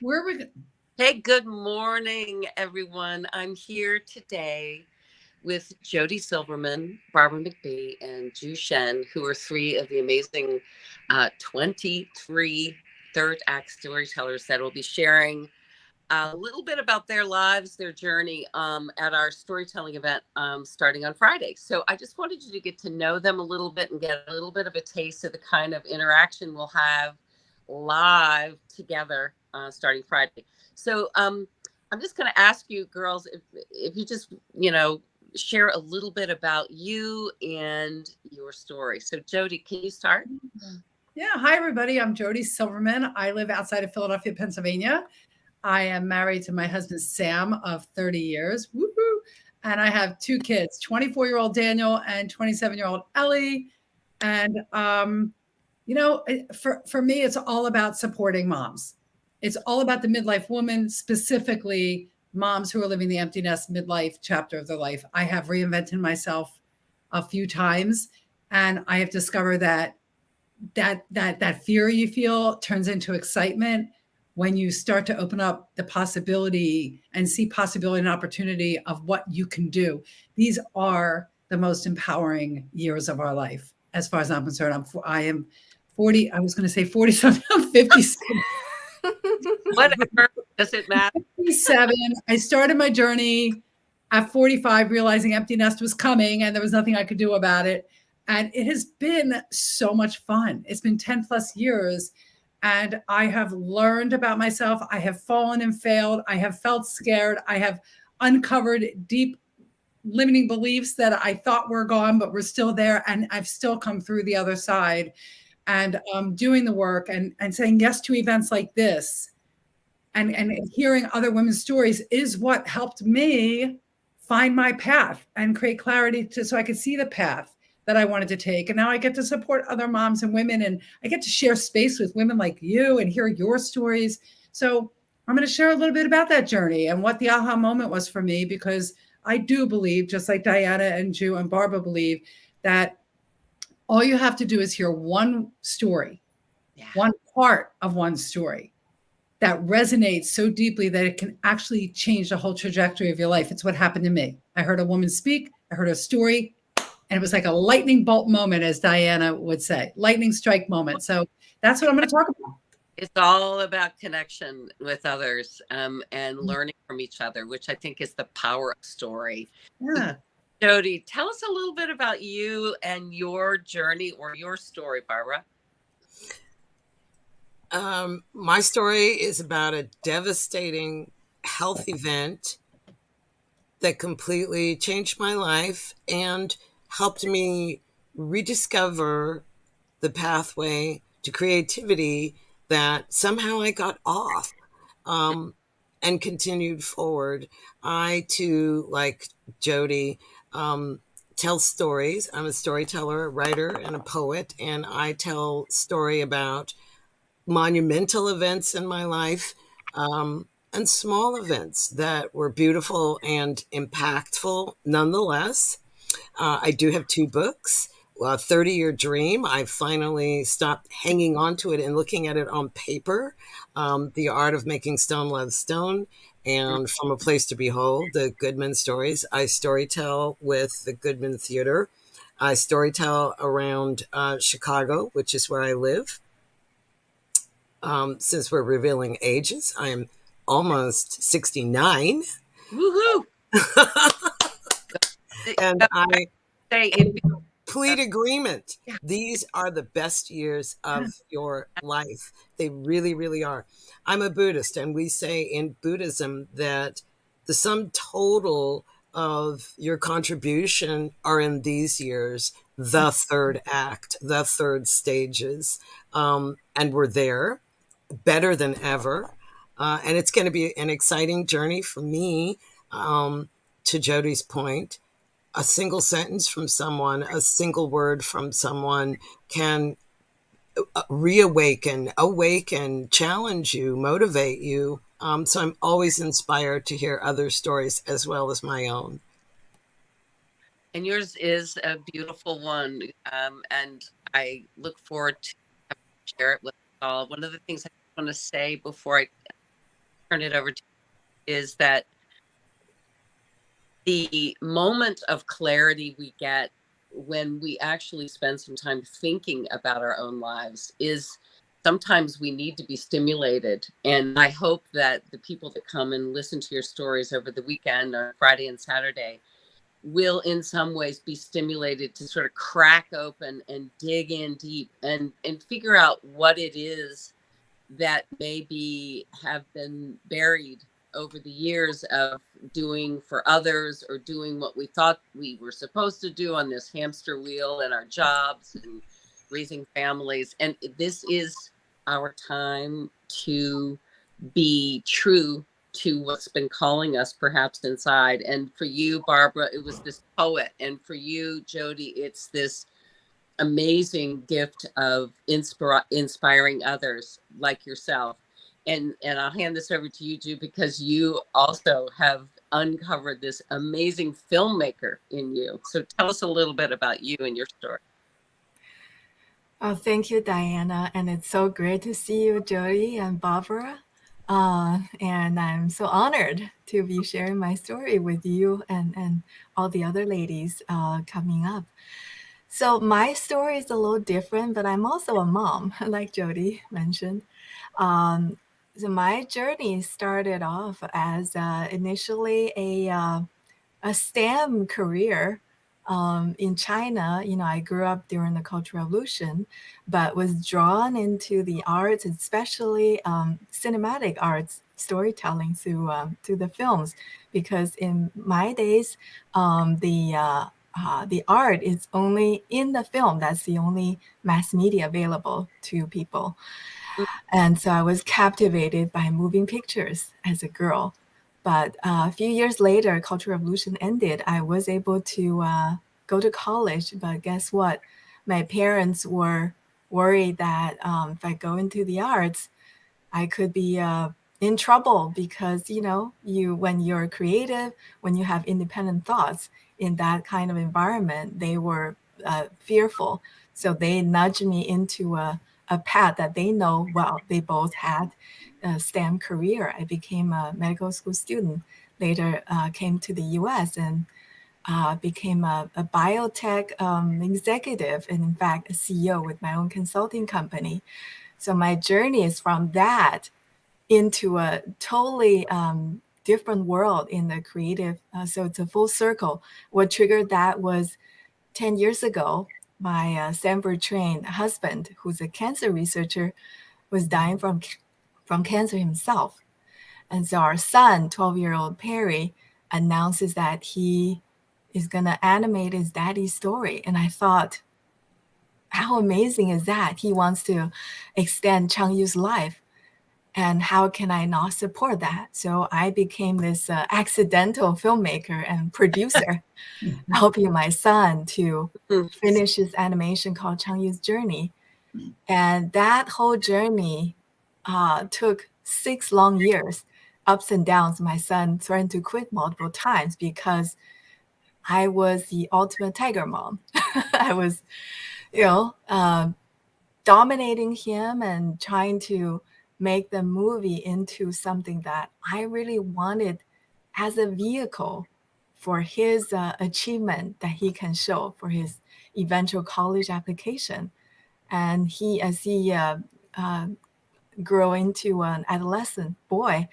Where are we? Hey, good morning, everyone. I'm here today with Jody Silverman, Barbara McBee, and Ju Shen, who are three of the amazing 23 third act storytellers that will be sharing a little bit about their lives, their journey at our storytelling event starting on Friday. So I just wanted you to get to know them a little bit and get a little bit of a taste of the kind of interaction we'll have live together starting Friday. So I'm just going to ask you, girls, if you just share a little bit about you and your story. So Jody, can you start? Yeah. Hi, everybody. I'm Jody Silverman. I live outside of Philadelphia, Pennsylvania. I am married to my husband, Sam, of 30 years. Woo-hoo. And I have two kids, 24-year-old Daniel and 27-year-old Ellie. And, for me, it's all about supporting moms. It's all about the midlife woman, specifically moms who are living the empty nest midlife chapter of their life. I have reinvented myself a few times, and I have discovered that fear you feel turns into excitement when you start to open up the possibility and see possibility and opportunity of what you can do. These are the most empowering years of our life, as far as I'm concerned. I am 40. I was going to say 40 something. I'm 57. Whatever. Does it matter? 57. I started my journey at 45, realizing empty nest was coming and there was nothing I could do about it. And it has been so much fun. It's been 10 plus years. And I have learned about myself. I have fallen and failed. I have felt scared. I have uncovered deep limiting beliefs that I thought were gone, but were still there. And I've still come through the other side. And doing the work and saying yes to events like this and hearing other women's stories is what helped me find my path and create clarity so I could see the path that I wanted to take. And now I get to support other moms and women, and I get to share space with women like you and hear your stories. So I'm going to share a little bit about that journey and what the aha moment was for me, because I do believe, just like Diana and Ju and Barbara believe, that all you have to do is hear one story, one part of one story that resonates so deeply that it can actually change the whole trajectory of your life. It's what happened to me. I heard a woman speak, I heard a story, and it was like a lightning bolt moment, as Diana would say, lightning strike moment. So that's what I'm going to talk about. It's all about connection with others and learning from each other, which I think is the power of story. Yeah. Jody, tell us a little bit about you and your journey or your story, Barbara. My story is about a devastating health event that completely changed my life and helped me rediscover the pathway to creativity that somehow I got off and continued forward. I, too, like Jody, tell stories. I'm a storyteller, a writer, and a poet, and I tell story about monumental events in my life and small events that were beautiful and impactful nonetheless. I do have two books. A 30-year dream. I finally stopped hanging on to it and looking at it on paper. The art of making stone love stone, and From a Place to Behold, the Goodman stories. I storytell with the Goodman Theater. I storytell around Chicago, which is where I live. Since we're revealing ages, I am almost 69. Woohoo! And I say complete agreement. These are the best years of your life. They really, really are. I'm a Buddhist, and we say in Buddhism that the sum total of your contribution are in these years, the third act, the third stages. And we're there, better than ever. And it's going to be an exciting journey for me, to Jody's point. A single sentence from someone, a single word from someone can reawaken, awaken, challenge you, motivate you. So I'm always inspired to hear other stories as well as my own. And yours is a beautiful one. And I look forward to share it with all. One of the things I want to say before I turn it over to you, is that the moment of clarity we get when we actually spend some time thinking about our own lives is sometimes we need to be stimulated. And I hope that the people that come and listen to your stories over the weekend or Friday and Saturday will in some ways be stimulated to sort of crack open and dig in deep and figure out what it is that maybe have been buried over the years of doing for others or doing what we thought we were supposed to do on this hamster wheel and our jobs and raising families. And this is our time to be true to what's been calling us perhaps inside. And for you, Barbara, it was this poet. And for you, Jody, it's this amazing gift of inspiring others like yourself. And I'll hand this over to you, Ju, because you also have uncovered this amazing filmmaker in you. So tell us a little bit about you and your story. Oh, thank you, Diana. And it's so great to see you, Jody and Barbara. And I'm so honored to be sharing my story with you and all the other ladies coming up. So my story is a little different, but I'm also a mom, like Jody mentioned. So my journey started off as initially a STEM career in China. You know, I grew up during the Cultural Revolution, but was drawn into the arts, especially cinematic arts, storytelling through the films, because in my days, the art is only in the film. That's the only mass media available to people. And so I was captivated by moving pictures as a girl. But a few years later, Cultural Revolution ended. I was able to go to college, but guess what? My parents were worried that if I go into the arts, I could be in trouble because, you know, when you're creative, when you have independent thoughts in that kind of environment, they were fearful. So they nudged me into a path that they know well. They both had a STEM career. I became a medical school student, later came to the US and became a biotech executive, and in fact, a CEO with my own consulting company. So my journey is from that into a totally different world in the creative. So it's a full circle. What triggered that was 10 years ago, my Stanford-trained husband, who's a cancer researcher, was dying from cancer himself. And so our son, 12-year-old Perry, announces that he is going to animate his daddy's story. And I thought, how amazing is that? He wants to extend Changyu's life. And how can I not support that? So I became this accidental filmmaker and producer, helping my son to finish his animation called Changyu's Journey. And that whole journey took 6 long years, ups and downs. My son threatened to quit multiple times because I was the ultimate tiger mom. I was, dominating him and trying to make the movie into something that I really wanted as a vehicle for his achievement that he can show for his eventual college application. And as he grew into an adolescent boy,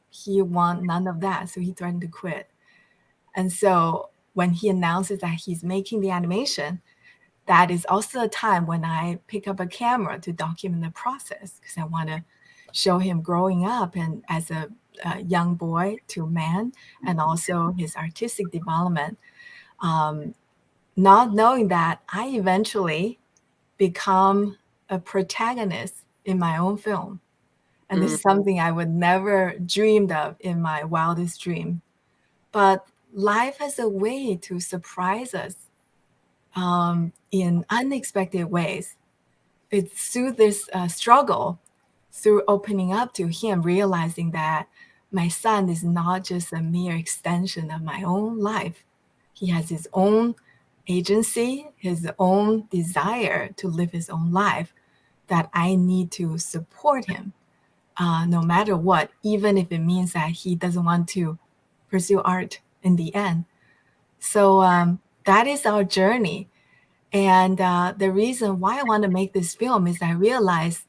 he want none of that. So he threatened to quit. And so when he announces that he's making the animation, that is also a time when I pick up a camera to document the process, because I want to show him growing up and as a young boy to man, and also his artistic development. Not knowing that I eventually become a protagonist in my own film. And this is something I would never dreamed of in my wildest dream. But life has a way to surprise us in unexpected ways. It's through this struggle, through opening up to him, realizing that my son is not just a mere extension of my own life. He has his own agency, his own desire to live his own life, that I need to support him. no matter what, even if it means that he doesn't want to pursue art in the end. So that is our journey. And the reason why I want to make this film is I realized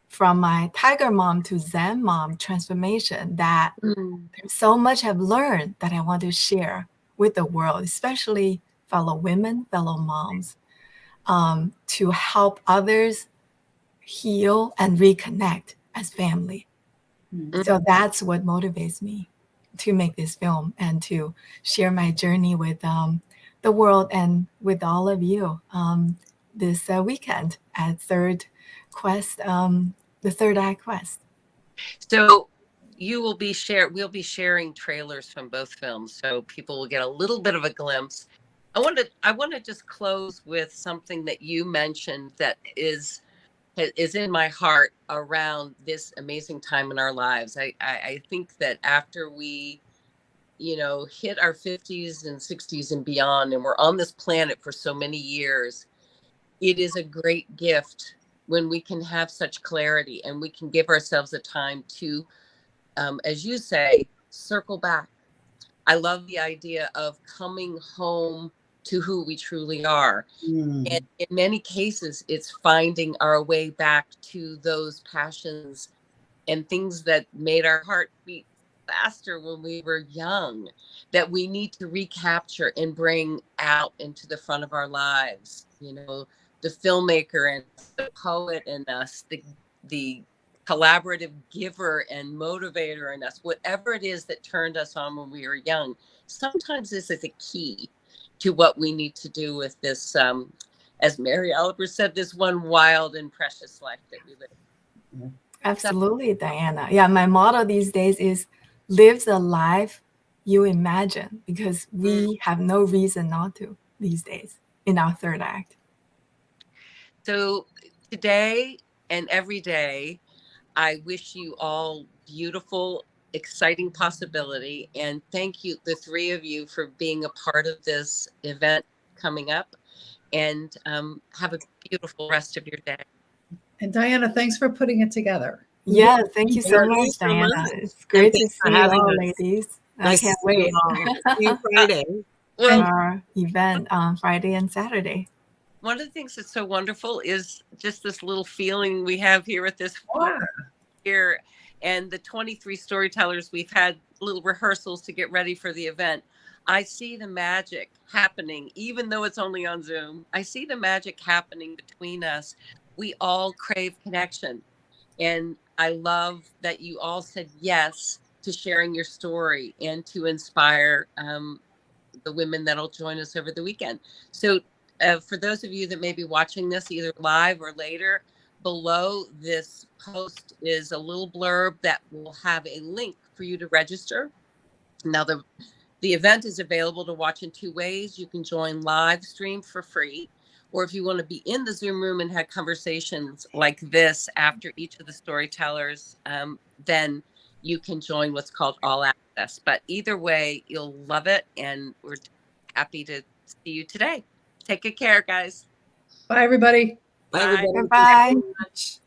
from my tiger mom to Zen mom transformation that there's so much I've learned that I want to share with the world, especially fellow women, fellow moms, to help others heal and reconnect as family. So that's what motivates me to make this film and to share my journey with the world and with all of you this weekend at Third Quest, the Third Act Quest. So we'll be sharing trailers from both films, so people will get a little bit of a glimpse. I want to just close with something that you mentioned that is in my heart around this amazing time in our lives. I think that after we, hit our 50s and 60s and beyond, and we're on this planet for so many years, it is a great gift when we can have such clarity and we can give ourselves a time to, as you say, circle back. I love the idea of coming home to who we truly are. And in many cases, it's finding our way back to those passions and things that made our heart beat faster when we were young, that we need to recapture and bring out into the front of our lives. The filmmaker and the poet in us, the collaborative giver and motivator in us, whatever it is that turned us on when we were young, sometimes this is a key to what we need to do with this, as Mary Oliver said, this one wild and precious life that we live. Absolutely, Diana. Yeah, my motto these days is live the life you imagine, because we have no reason not to these days in our third act. So today and every day, I wish you all beautiful, exciting possibility. And thank you, the three of you, for being a part of this event coming up. And have a beautiful rest of your day. And Diana, thanks for putting it together. Yeah, thank you so much, Diana. It's great to see you all, ladies. Nice I can't wait. See you Friday. Well, our event on Friday and Saturday. One of the things that's so wonderful is just this little feeling we have here at this here, and the 23 storytellers, we've had little rehearsals to get ready for the event. I see the magic happening, even though it's only on Zoom. I see the magic happening between us. We all crave connection. And I love that you all said yes to sharing your story and to inspire the women that'll join us over the weekend. So for those of you that may be watching this either live or later, below this post is a little blurb that will have a link for you to register. Now, the event is available to watch in two ways. You can join live stream for free, or if you want to be in the Zoom room and have conversations like this after each of the storytellers, then you can join what's called All Access. But either way, you'll love it, and we're happy to see you today. Take good care, guys. Bye, everybody. Bye, everybody. Bye. Thank you so much.